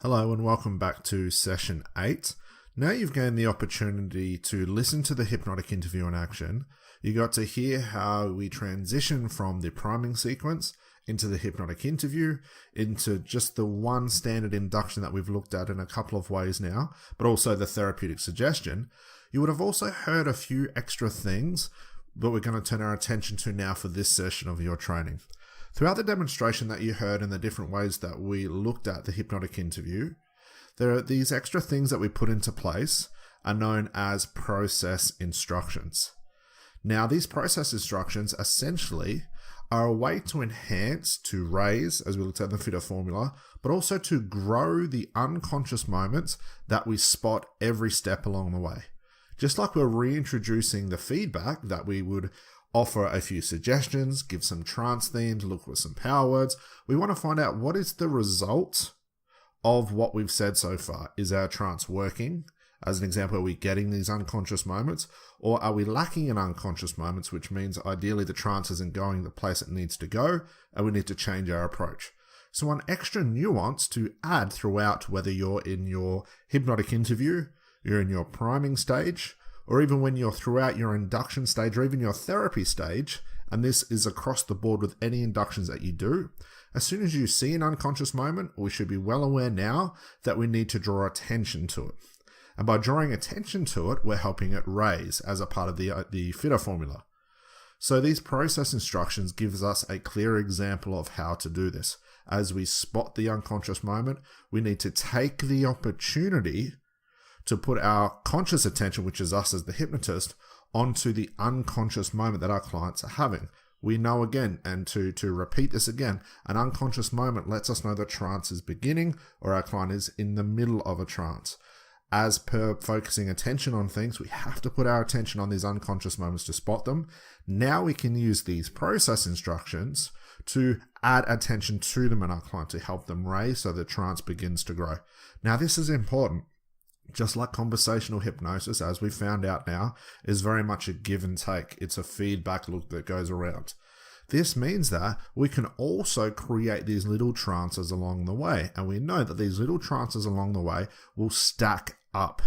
Hello and welcome back to session 8. Now you've gained the opportunity to listen to the hypnotic interview in action. You got to hear how we transition from the priming sequence into the hypnotic interview, into just the one standard induction that we've looked at in a couple of ways now, but also the therapeutic suggestion. You would have also heard a few extra things, but we're going to turn our attention to now for this session of your training. Throughout the demonstration that you heard in the different ways that we looked at the hypnotic interview, there are these extra things that we put into place are known as process instructions. Now, these process instructions essentially are a way to enhance, to raise, as we looked at in the FITR formula, but also to grow the unconscious moments that we spot every step along the way. Just like we're reintroducing the feedback that we would offer a few suggestions, give some trance themes, look with some power words. We want to find out what is the result of what we've said so far. Is our trance working? As an example, are we getting these unconscious moments? Or are we lacking in unconscious moments, which means ideally the trance isn't going the place it needs to go, and we need to change our approach. So one extra nuance to add throughout, whether you're in your hypnotic interview, you're in your priming stage, or even when you're throughout your induction stage or even your therapy stage, and this is across the board with any inductions that you do, as soon as you see an unconscious moment, we should be well aware now that we need to draw attention to it. And by drawing attention to it, we're helping it raise as a part of the FITR formula. So these process instructions gives us a clear example of how to do this. As we spot the unconscious moment, we need to take the opportunity to put our conscious attention, which is us as the hypnotist, onto the unconscious moment that our clients are having. We know again, and to repeat this again, an unconscious moment lets us know that trance is beginning or our client is in the middle of a trance. As per focusing attention on things, we have to put our attention on these unconscious moments to spot them. Now we can use these process instructions to add attention to them in our client to help them raise so the trance begins to grow. Now this is important. Just like conversational hypnosis, as we found out now, is very much a give and take. It's a feedback loop that goes around. This means that we can also create these little trances along the way. And we know that these little trances along the way will stack up.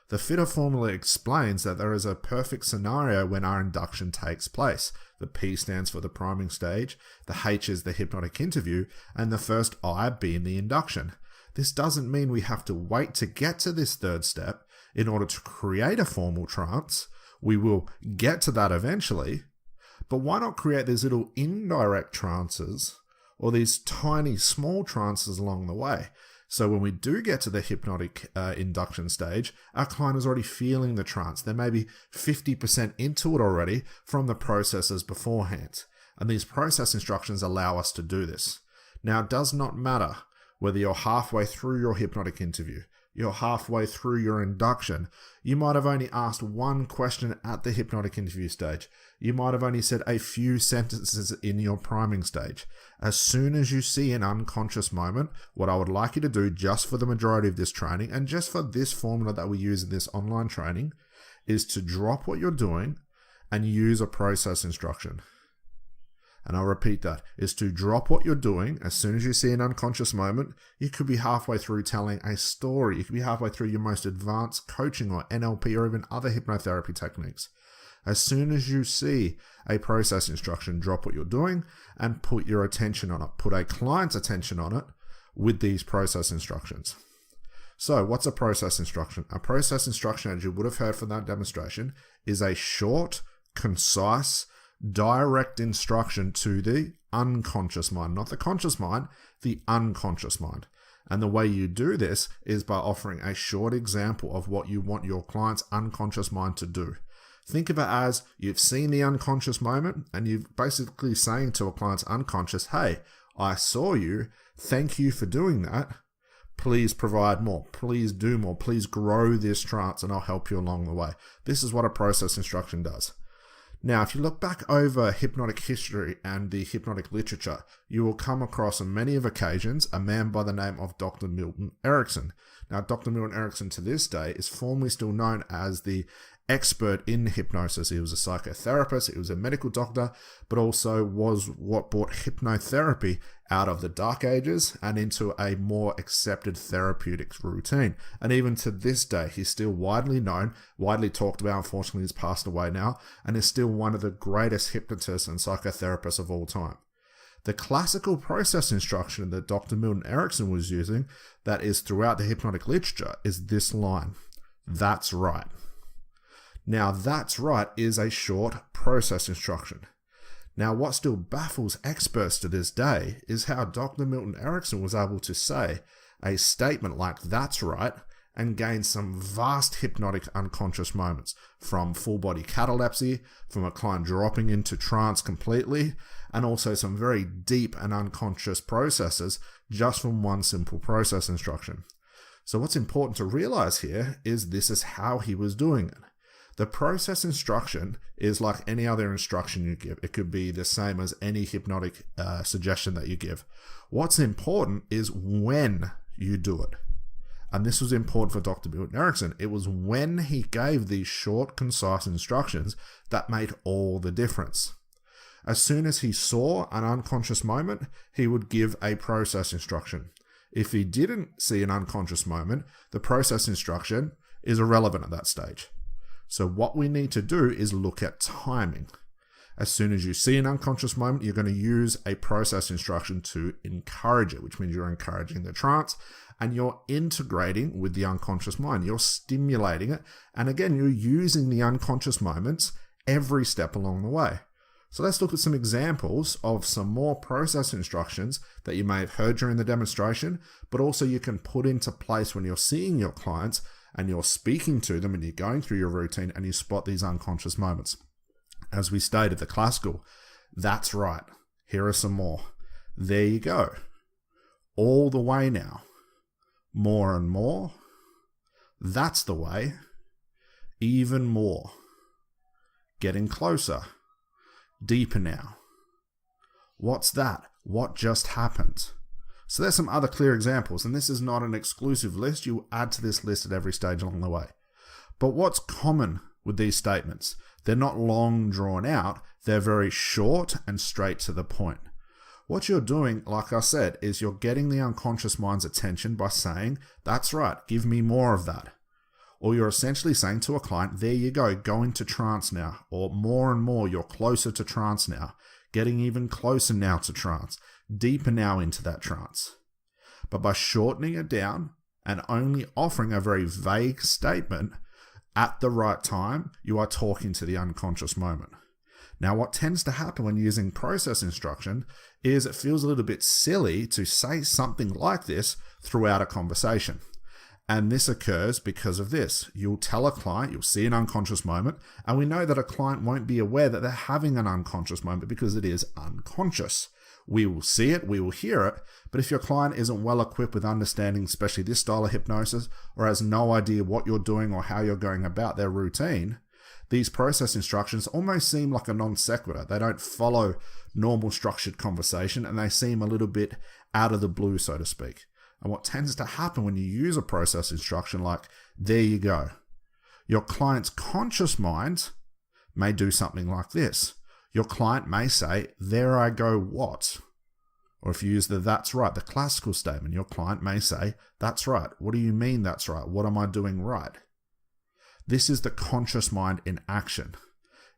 The FITR formula explains that there is a perfect scenario when our induction takes place. The P stands for the priming stage, the H is the hypnotic interview, and the first I being the induction. This doesn't mean we have to wait to get to this third step in order to create a formal trance. We will get to that eventually, but why not create these little indirect trances or these tiny small trances along the way? So when we do get to the hypnotic induction stage, our client is already feeling the trance. They're maybe 50% into it already from the processes beforehand. And these process instructions allow us to do this. Now, it does not matter whether you're halfway through your hypnotic interview, you're halfway through your induction, you might have only asked one question at the hypnotic interview stage. You might have only said a few sentences in your priming stage. As soon as you see an unconscious moment, what I would like you to do just for the majority of this training and just for this formula that we use in this online training is to drop what you're doing and use a process instruction. And I'll repeat that, is to drop what you're doing as soon as you see an unconscious moment. You could be halfway through telling a story. You could be halfway through your most advanced coaching or NLP or even other hypnotherapy techniques. As soon as you see a process instruction, drop what you're doing and put your attention on it. Put a client's attention on it with these process instructions. So what's a process instruction? A process instruction, as you would have heard from that demonstration, is a short, concise, direct instruction to the unconscious mind, not the conscious mind, the unconscious mind. And the way you do this is by offering a short example of what you want your client's unconscious mind to do. Think of it as you've seen the unconscious moment and you're basically saying to a client's unconscious, hey, I saw you. Thank you for doing that. Please provide more. Please do more. Please grow this trance and I'll help you along the way. This is what a process instruction does. Now, if you look back over hypnotic history and the hypnotic literature, you will come across on many of occasions a man by the name of Dr. Milton Erickson. Now, Dr. Milton Erickson to this day is formally still known as the expert in hypnosis. He was a psychotherapist, he was a medical doctor, but also was what brought hypnotherapy out of the dark ages and into a more accepted therapeutic routine. And even to this day, he's still widely known, widely talked about. Unfortunately, he's passed away now, and is still one of the greatest hypnotists and psychotherapists of all time. The classical process instruction that Dr. Milton Erickson was using, that is throughout the hypnotic literature, is this line: "That's right." Now, "that's right" is a short process instruction. Now, what still baffles experts to this day is how Dr. Milton Erickson was able to say a statement like "that's right" and gain some vast hypnotic unconscious moments, from full body catalepsy, from a client dropping into trance completely, and also some very deep and unconscious processes just from one simple process instruction. So what's important to realize here is this is how he was doing it. The process instruction is like any other instruction you give. It could be the same as any hypnotic suggestion that you give. What's important is when you do it. And this was important for Dr. Milton Erickson. It was when he gave these short, concise instructions that made all the difference. As soon as he saw an unconscious moment, he would give a process instruction. If he didn't see an unconscious moment, the process instruction is irrelevant at that stage. So what we need to do is look at timing. As soon as you see an unconscious moment, you're going to use a process instruction to encourage it, which means you're encouraging the trance and you're integrating with the unconscious mind. You're stimulating it. And again, you're using the unconscious moments every step along the way. So let's look at some examples of some more process instructions that you may have heard during the demonstration, but also you can put into place when you're seeing your clients and you're speaking to them and you're going through your routine and you spot these unconscious moments. As we stated, the classical, "That's right." Here are some more. "There you go." "All the way now." "More and more." "That's the way." "Even more." "Getting closer." "Deeper now." "What's that? What just happened?" So there's some other clear examples, and this is not an exclusive list. You add to this list at every stage along the way. But what's common with these statements? They're not long drawn out. They're very short and straight to the point. What you're doing, like I said, is you're getting the unconscious mind's attention by saying, "That's right, give me more of that." Or you're essentially saying to a client, "There you go into trance now." Or "More and more, you're closer to trance now. Getting even closer now to trance. Deeper now into that trance." But by shortening it down and only offering a very vague statement at the right time, you are talking to the unconscious moment. Now, what tends to happen when using process instruction is it feels a little bit silly to say something like this throughout a conversation. And this occurs because of this. You'll tell a client, you'll see an unconscious moment, and we know that a client won't be aware that they're having an unconscious moment because it is unconscious. We will see it, we will hear it, but if your client isn't well equipped with understanding, especially this style of hypnosis, or has no idea what you're doing or how you're going about their routine, these process instructions almost seem like a non sequitur. They don't follow normal structured conversation, and they seem a little bit out of the blue, so to speak. And what tends to happen when you use a process instruction like, "There you go," your client's conscious mind may do something like this. Your client may say, "There I go what?" Or if you use the "that's right," the classical statement, your client may say, "That's right. What do you mean that's right? What am I doing right?" This is the conscious mind in action.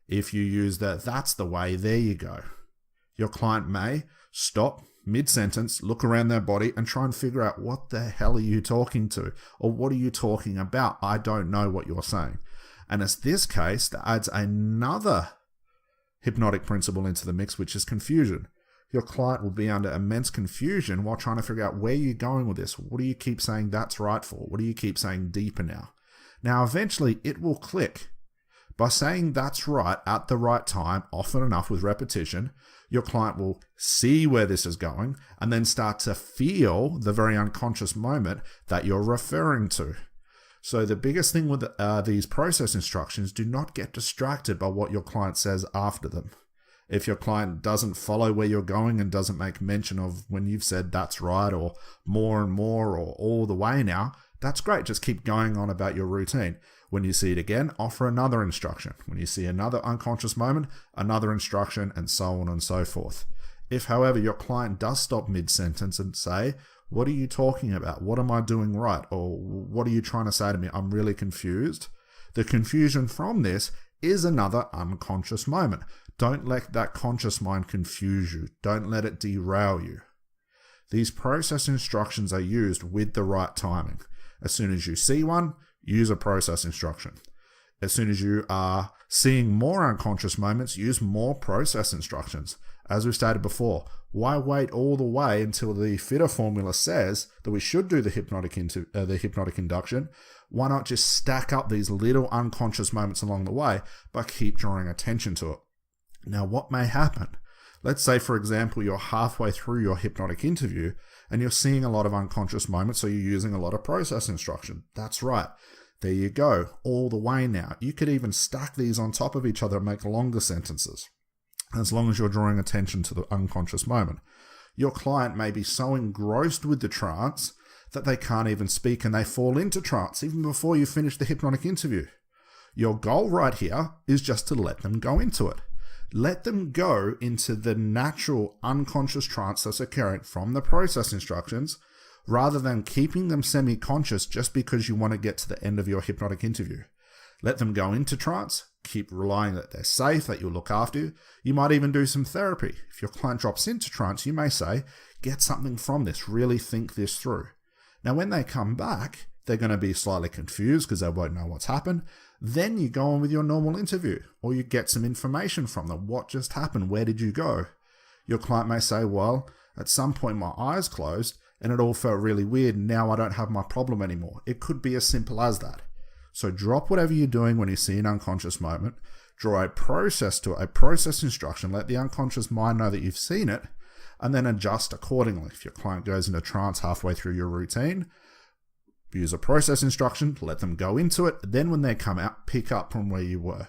If you use the "that's the way, there you go," your client may stop mid-sentence, look around their body and try and figure out, what the hell are you talking to? Or what are you talking about? I don't know what you're saying. And it's this case that adds another hypnotic principle into the mix, which is confusion. Your client will be under immense confusion while trying to figure out where you're going with this. What do you keep saying "that's right" for? What do you keep saying "deeper now"? Now, eventually it will click. By saying "that's right" at the right time, often enough with repetition, your client will see where this is going and then start to feel the very unconscious moment that you're referring to. So the biggest thing with these process instructions, do not get distracted by what your client says after them. If your client doesn't follow where you're going and doesn't make mention of when you've said "that's right" or "more and more" or "all the way now," that's great. Just keep going on about your routine. When you see it again, offer another instruction. When you see another unconscious moment, another instruction, and so on and so forth. If, however, your client does stop mid-sentence and say, "What are you talking about? What am I doing right?" Or "What are you trying to say to me? I'm really confused." The confusion from this is another unconscious moment. Don't let that conscious mind confuse you. Don't let it derail you. These process instructions are used with the right timing. As soon as you see one, use a process instruction. As soon as you are seeing more unconscious moments, use more process instructions. As we stated before, why wait all the way until the fitter formula says that we should do the hypnotic induction? Why not just stack up these little unconscious moments along the way, but keep drawing attention to it? Now, what may happen? Let's say, for example, you're halfway through your hypnotic interview and you're seeing a lot of unconscious moments, so you're using a lot of process instruction. That's right. There you go, all the way now. You could even stack these on top of each other and make longer sentences, as long as you're drawing attention to the unconscious moment. Your client may be so engrossed with the trance that they can't even speak and they fall into trance even before you finish the hypnotic interview. Your goal right here is just to let them go into it. Let them go into the natural unconscious trance that's occurring from the process instructions, rather than keeping them semi-conscious just because you want to get to the end of your hypnotic interview. Let them go into trance, keep relying that they're safe, that you'll look after you. You might even do some therapy. If your client drops into trance, you may say, "Get something from this, really think this through." Now, when they come back, they're going to be slightly confused because they won't know what's happened. Then you go on with your normal interview, or you get some information from them. What just happened? Where did you go? Your client may say, "Well, at some point my eyes closed and it all felt really weird. Now I don't have my problem anymore." It could be as simple as that. So drop whatever you're doing when you see an unconscious moment. Draw a process to it, a process instruction. Let the unconscious mind know that you've seen it, and then adjust accordingly. If your client goes into trance halfway through your routine, use a process instruction, let them go into it. Then when they come out, pick up from where you were.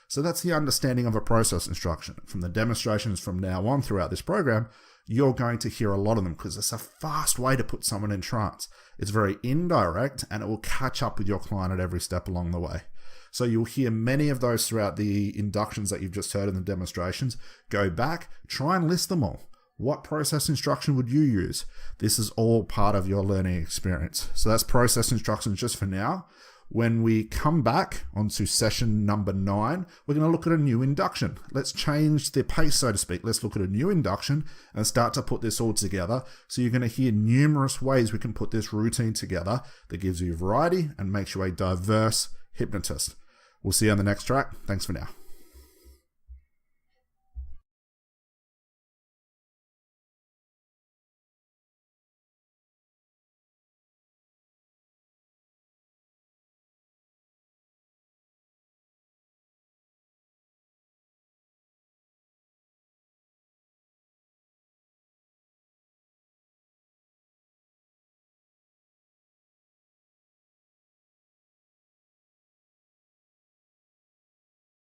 So that's the understanding of a process instruction. From the demonstrations from now on throughout this program, you're going to hear a lot of them because it's a fast way to put someone in trance. It's very indirect and it will catch up with your client at every step along the way. So you'll hear many of those throughout the inductions that you've just heard in the demonstrations. Go back, try and list them all. What process instruction would you use? This is all part of your learning experience. So that's process instructions just for now. When we come back onto session number 9, we're going to look at a new induction. Let's change the pace, so to speak. Let's look at a new induction and start to put this all together. So you're going to hear numerous ways we can put this routine together that gives you variety and makes you a diverse hypnotist. We'll see you on the next track. Thanks for now.